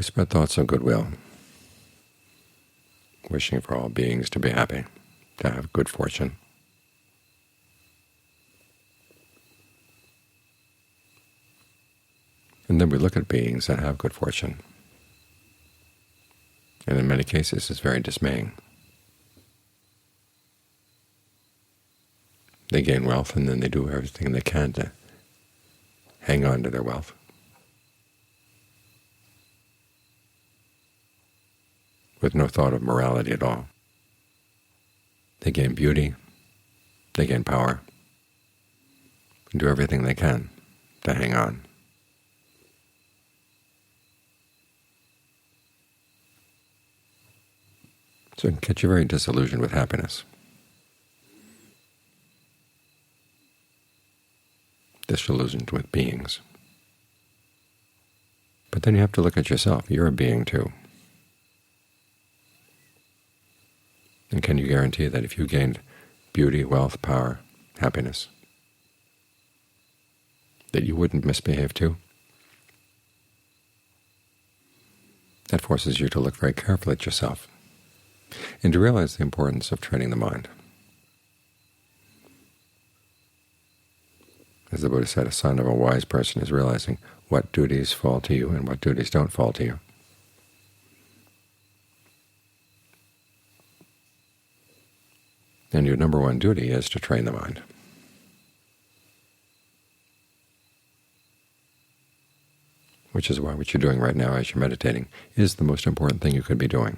spread thoughts of goodwill, wishing for all beings to be happy, to have good fortune. And then we look at beings that have good fortune, and in many cases it's very dismaying. They gain wealth, and then they do everything they can to hang on to their wealth. With no thought of morality at all. They gain beauty, they gain power, and do everything they can to hang on. So it can get you very disillusioned with happiness. Disillusioned with beings. But then you have to look at yourself. You're a being too. And can you guarantee that if you gained beauty, wealth, power, happiness, that you wouldn't misbehave too? That forces you to look very carefully at yourself and to realize the importance of training the mind. As the Buddha said, a sign of a wise person is realizing what duties fall to you and what duties don't fall to you. And your number one duty is to train the mind. Which is why what you're doing right now as you're meditating is the most important thing you could be doing.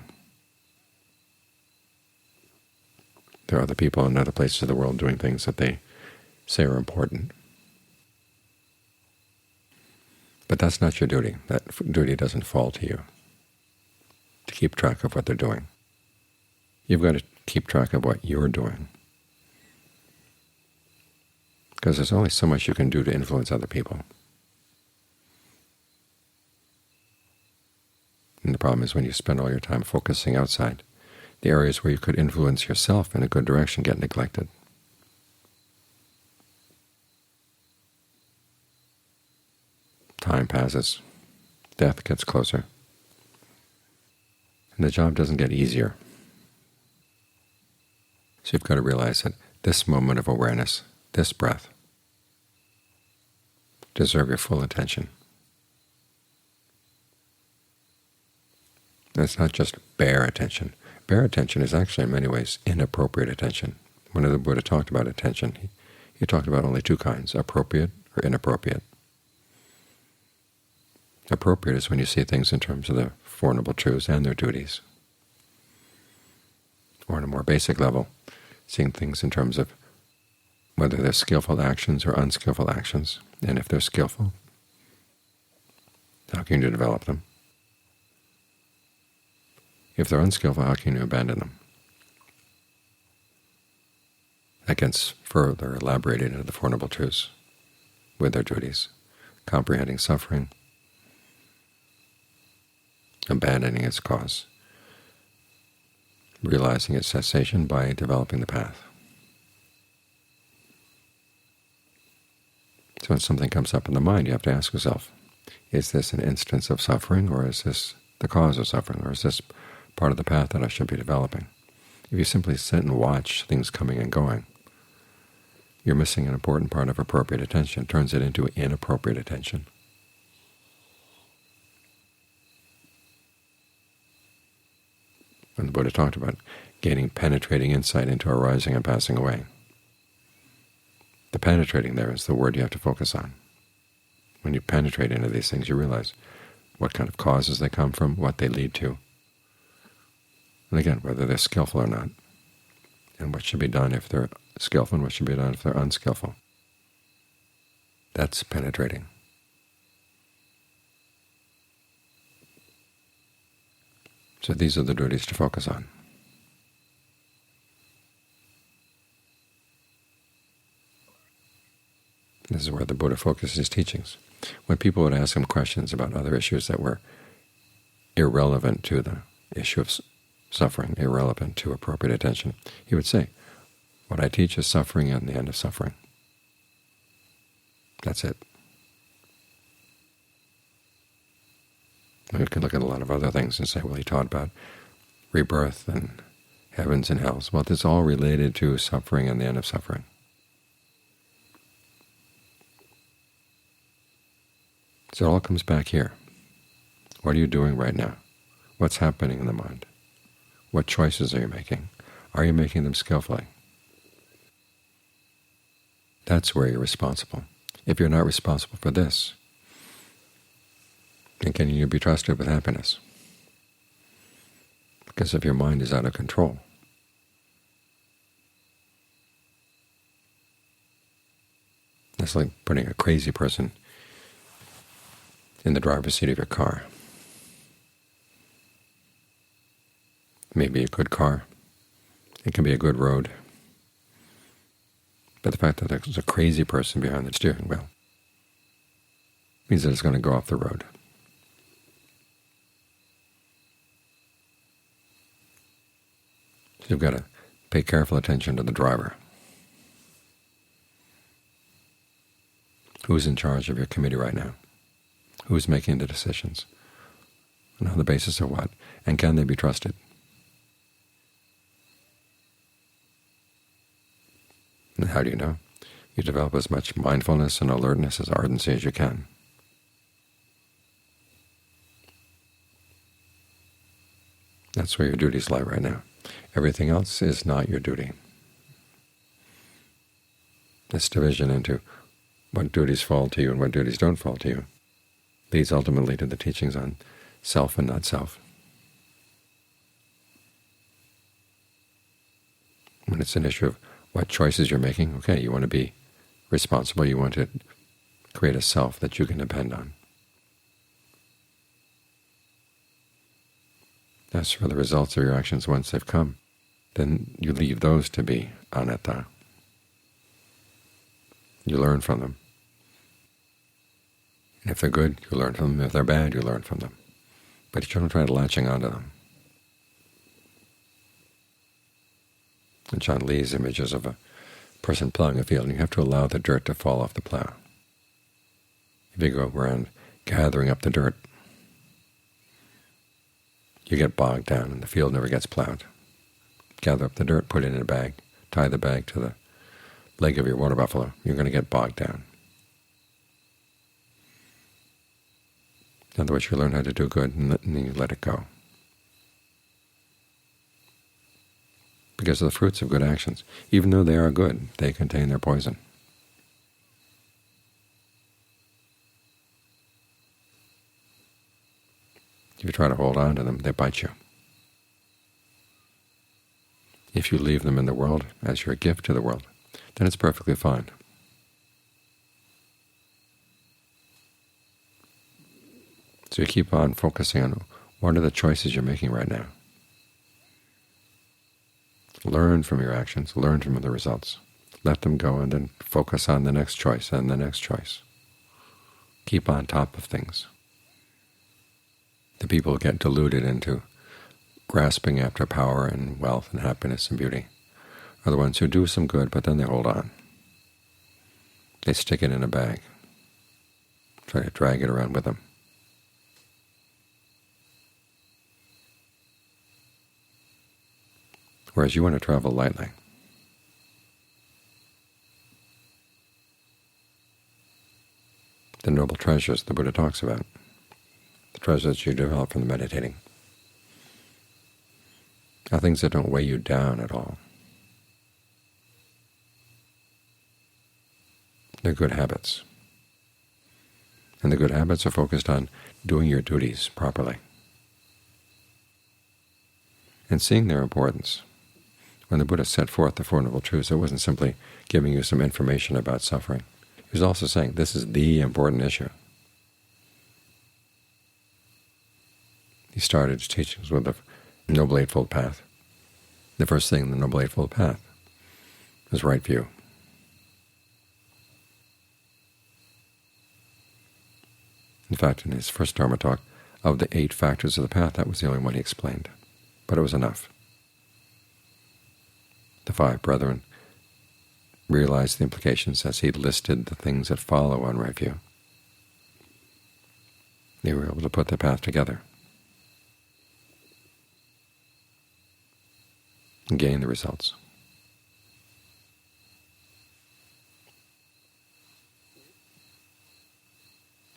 There are other people in other places of the world doing things that they say are important. But that's not your duty. That duty doesn't fall to you, to keep track of what they're doing. You've got to keep track of what you're doing, because there's only so much you can do to influence other people. And the problem is when you spend all your time focusing outside, the areas where you could influence yourself in a good direction get neglected. Time passes, death gets closer, and the job doesn't get easier. So you've got to realize that this moment of awareness, this breath, deserve your full attention. And it's not just bare attention. Bare attention is actually in many ways inappropriate attention. When the Buddha talked about attention, he talked about only two kinds, appropriate or inappropriate. Appropriate is when you see things in terms of the Four Noble Truths and their duties. Or on a more basic level, seeing things in terms of whether they're skillful actions or unskillful actions, and if they're skillful, how can you develop them? If they're unskillful, how can you abandon them? That gets further elaborated into the Four Noble Truths with their duties, comprehending suffering, abandoning its cause, realizing its cessation by developing the path. So when something comes up in the mind, you have to ask yourself, is this an instance of suffering, or is this the cause of suffering, or is this part of the path that I should be developing? If you simply sit and watch things coming and going, you're missing an important part of appropriate attention. It turns it into inappropriate attention. When the Buddha talked about gaining penetrating insight into arising and passing away, the penetrating there is the word you have to focus on. When you penetrate into these things, you realize what kind of causes they come from, what they lead to, and again, whether they're skillful or not, and what should be done if they're skillful and what should be done if they're unskillful. That's penetrating. So these are the duties to focus on. This is where the Buddha focused his teachings. When people would ask him questions about other issues that were irrelevant to the issue of suffering, irrelevant to appropriate attention, he would say, what I teach is suffering and the end of suffering. That's it. We could look at a lot of other things and say, well, he taught about rebirth and heavens and hells. Well, it's all related to suffering and the end of suffering. So it all comes back here. What are you doing right now? What's happening in the mind? What choices are you making? Are you making them skillfully? That's where you're responsible. If you're not responsible for this, then can you be trusted with happiness? Because if your mind is out of control, it's like putting a crazy person in the driver's seat of your car. It may be a good car. It can be a good road. But the fact that there's a crazy person behind the steering wheel means that it's going to go off the road. So you've got to pay careful attention to the driver. Who's in charge of your committee right now? Who's making the decisions? And on the basis of what? And can they be trusted? And how do you know? You develop as much mindfulness and alertness as ardency as you can. That's where your duties lie right now. Everything else is not your duty. This division into what duties fall to you and what duties don't fall to you leads ultimately to the teachings on self and not self. When it's an issue of what choices you're making, okay, you want to be responsible, you want to create a self that you can depend on. As for the results of your actions once they've come, then you leave those to be anatta. You learn from them. And if they're good, you learn from them. If they're bad, you learn from them. But you don't try to latching onto them. In John Lee's images of a person plowing a field, you have to allow the dirt to fall off the plow. If you go around gathering up the dirt, you get bogged down and the field never gets plowed. Gather up the dirt, put it in a bag, tie the bag to the leg of your water buffalo, you're going to get bogged down. In other words, you learn how to do good and then you let it go. Because of the fruits of good actions, even though they are good, they contain their poison. If you try to hold on to them, they bite you. If you leave them in the world as your gift to the world, then it's perfectly fine. So you keep on focusing on what are the choices you're making right now. Learn from your actions, learn from the results. Let them go and then focus on the next choice and the next choice. Keep on top of things. The people who get deluded into grasping after power and wealth and happiness and beauty are the ones who do some good, but then they hold on. They stick it in a bag, try to drag it around with them. Whereas you want to travel lightly. The noble treasures the Buddha talks about, the treasures you develop from the meditating, are things that don't weigh you down at all. They're good habits. And the good habits are focused on doing your duties properly and seeing their importance. When the Buddha set forth the Four Noble Truths, it wasn't simply giving you some information about suffering. He was also saying this is the important issue. He started his teachings with the Noble Eightfold Path. The first thing in the Noble Eightfold Path is right view. In fact, in his first Dharma talk, of the 8 factors of the path, that was the only one he explained. But it was enough. The 5 brethren realized the implications as he listed the things that follow on right view. They were able to put the path together and gain the results.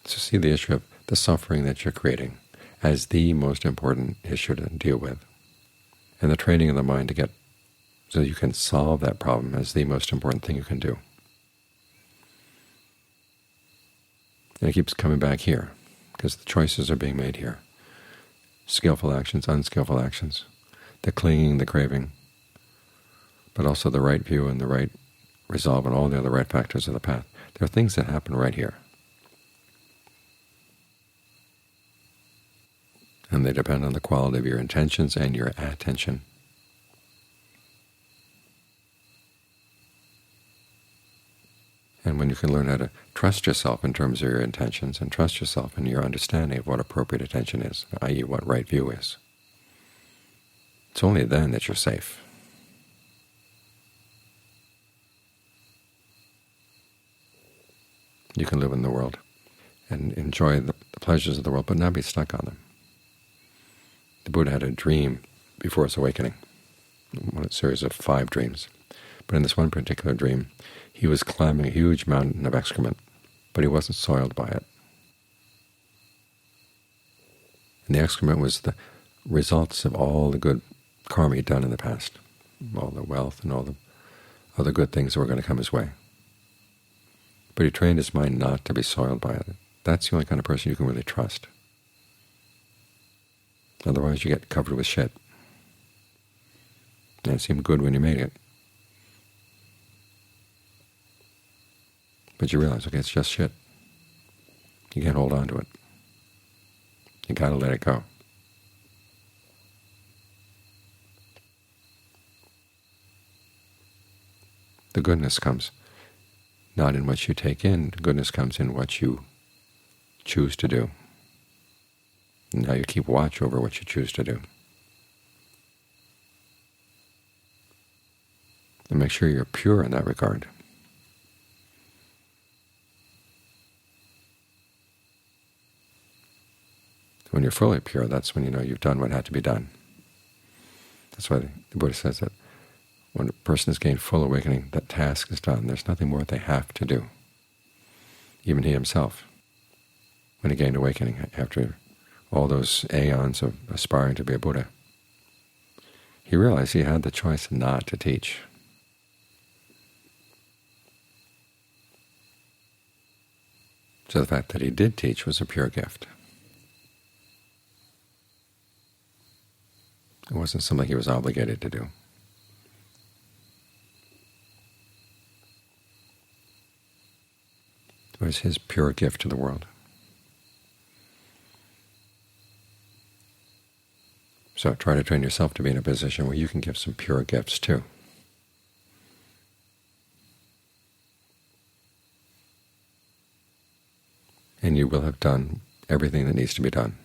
So see the issue of the suffering that you're creating as the most important issue to deal with, and the training of the mind to get so you can solve that problem as the most important thing you can do. And it keeps coming back here, because the choices are being made here. Skillful actions, unskillful actions, the clinging, the craving, but also the right view and the right resolve and all the other right factors of the path. There are things that happen right here. And they depend on the quality of your intentions and your attention. And when you can learn how to trust yourself in terms of your intentions and trust yourself in your understanding of what appropriate attention is, i.e. what right view is, it's only then that you're safe. You can live in the world and enjoy the pleasures of the world, but not be stuck on them. The Buddha had a dream before his awakening, a series of 5 dreams. But in this one particular dream, he was climbing a huge mountain of excrement, but he wasn't soiled by it. And the excrement was the results of all the good karma he'd done in the past, all the wealth and all the other good things that were going to come his way. But he trained his mind not to be soiled by it. That's the only kind of person you can really trust. Otherwise you get covered with shit. And it seemed good when you made it. But you realize, okay, it's just shit. You can't hold on to it. You got to let it go. The goodness comes not in what you take in. Goodness comes in what you choose to do. And how you keep watch over what you choose to do. And make sure you're pure in that regard. When you're fully pure, that's when you know you've done what had to be done. That's why the Buddha says that when a person has gained full awakening, that task is done. There's nothing more they have to do. Even he himself, when he gained awakening after all those aeons of aspiring to be a Buddha, he realized he had the choice not to teach. So the fact that he did teach was a pure gift. It wasn't something he was obligated to do. It was his pure gift to the world. So try to train yourself to be in a position where you can give some pure gifts too. And you will have done everything that needs to be done.